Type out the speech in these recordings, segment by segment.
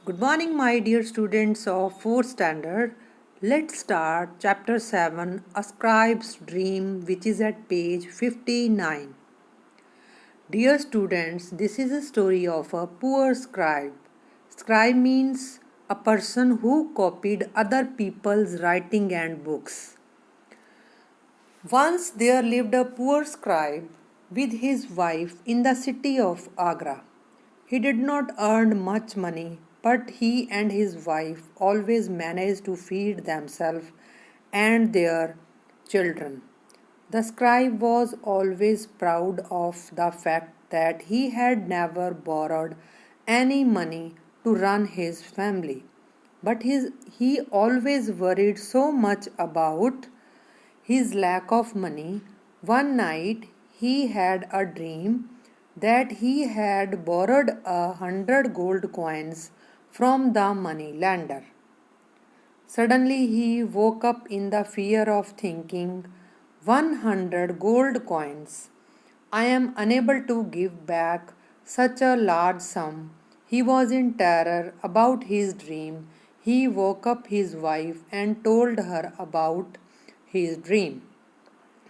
Good morning, my dear students of 4th standard. Let's start chapter 7, A Scribe's Dream, which is at page 59. Dear students, this is a story of a poor scribe. Scribe means a person who copied other people's writing and books. Once there lived a poor scribe with his wife in the city of Agra. He did not earn much money, but he and his wife always managed to feed themselves and their children. The scribe was always proud of the fact that he had never borrowed any money to run his family. But he always worried so much about his lack of money. One night he had a dream that he had borrowed 100 gold coins from the money lender. Suddenly he woke up in the fear of thinking, 100 gold coins. I am unable to give back such a large sum. He was in terror about his dream. He woke up his wife and told her about his dream.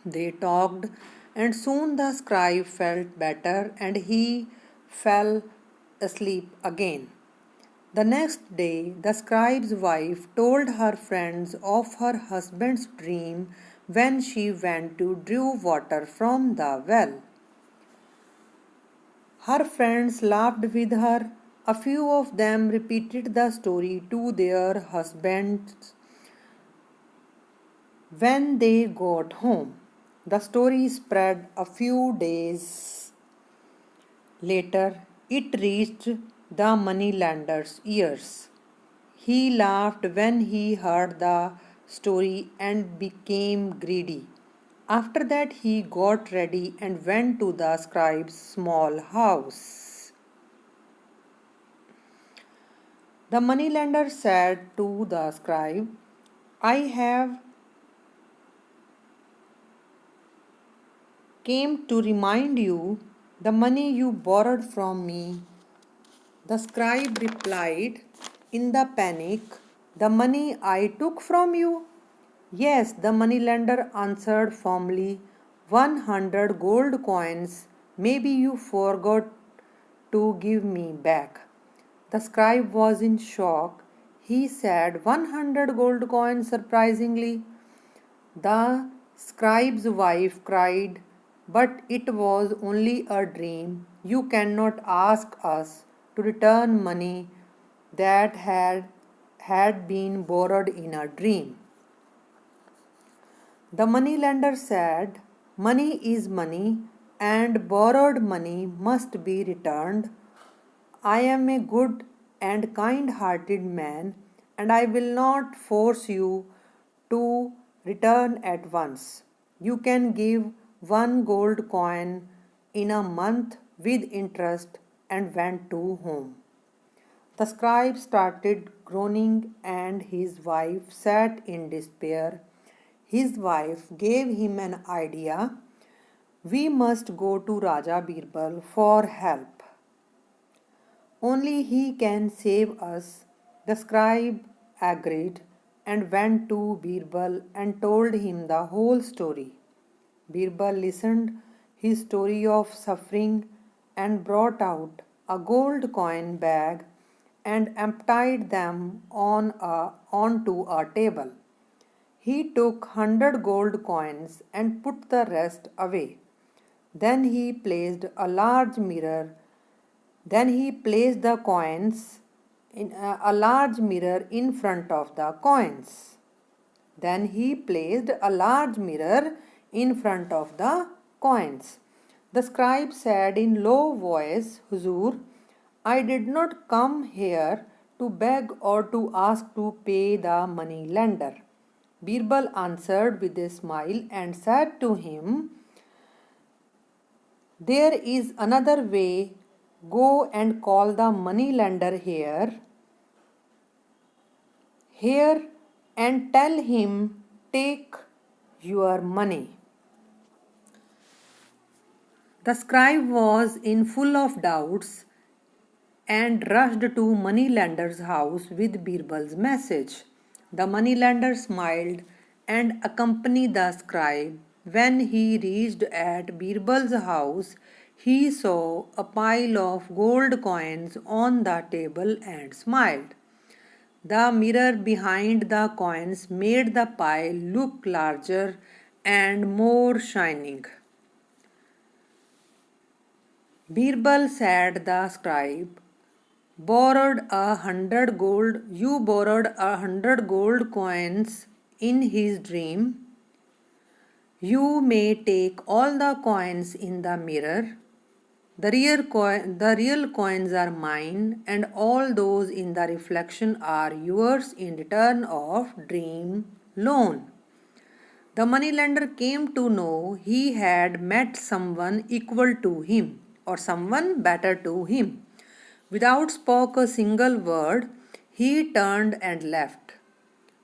They talked, and soon the scribe felt better and he fell asleep again. The next day, the scribe's wife told her friends of her husband's dream when she went to draw water from the well. Her friends laughed with her. A few of them repeated the story to their husbands when they got home. The story spread a few days later. It reached the moneylender's ears. He laughed when he heard the story and became greedy. After that, he got ready and went to the scribe's small house. The moneylender said to the scribe, I have came to remind you the money you borrowed from me. The scribe replied in the panic, the money I took from you? Yes, the moneylender answered firmly, 100 gold coins. Maybe you forgot to give me back. The scribe was in shock. He said, 100 gold coins surprisingly. The scribe's wife cried, but it was only a dream. You cannot ask us to return money that had been borrowed in a dream. The moneylender said, money is money and borrowed money must be returned. I am a good and kind-hearted man and I will not force you to return at once. You can give 1 gold coin in a month with interest and went to home. The scribe started groaning and his wife sat in despair. His wife gave him an idea. We must go to Raja Birbal for help. Only he can save us. The scribe agreed and went to Birbal and told him the whole story. Birbal listened his story of suffering and brought out a gold coin bag and emptied them onto a table. He took 100 gold coins and put the rest away. Then he placed a large mirror then he placed the coins in a large mirror in front of the coins. Then he placed a large mirror in front of the coins. The scribe said in low voice, Huzur, I did not come here to beg or to ask to pay the money lender. Birbal answered with a smile and said to him, there is another way. Go and call the money lender here and tell him, take your money. The scribe was in full of doubts. and rushed to moneylender's house with Birbal's message. The moneylender smiled and accompanied the scribe. When he reached at Birbal's house, he saw a pile of gold coins on the table and smiled. The mirror behind the coins made the pile look larger and more shining. Birbal said the scribe, borrowed 100 coins in his dream. You may take all the coins in the mirror. The real coins are mine, and all those in the reflection are yours in return of dream loan. The moneylender came to know he had met someone equal to him or someone better to him. Without spoke a single word, he turned and left.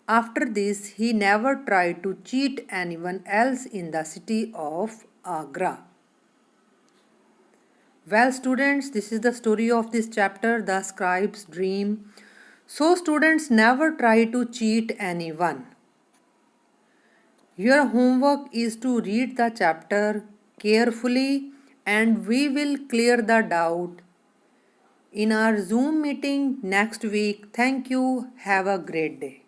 After this, he never tried to cheat anyone else in the city of Agra. Well, students, this is the story of this chapter, The Scribe's Dream. So, students, never try to cheat anyone. Your homework is to read the chapter carefully and we will clear the doubt in our Zoom meeting next week. Thank you. Have a great day.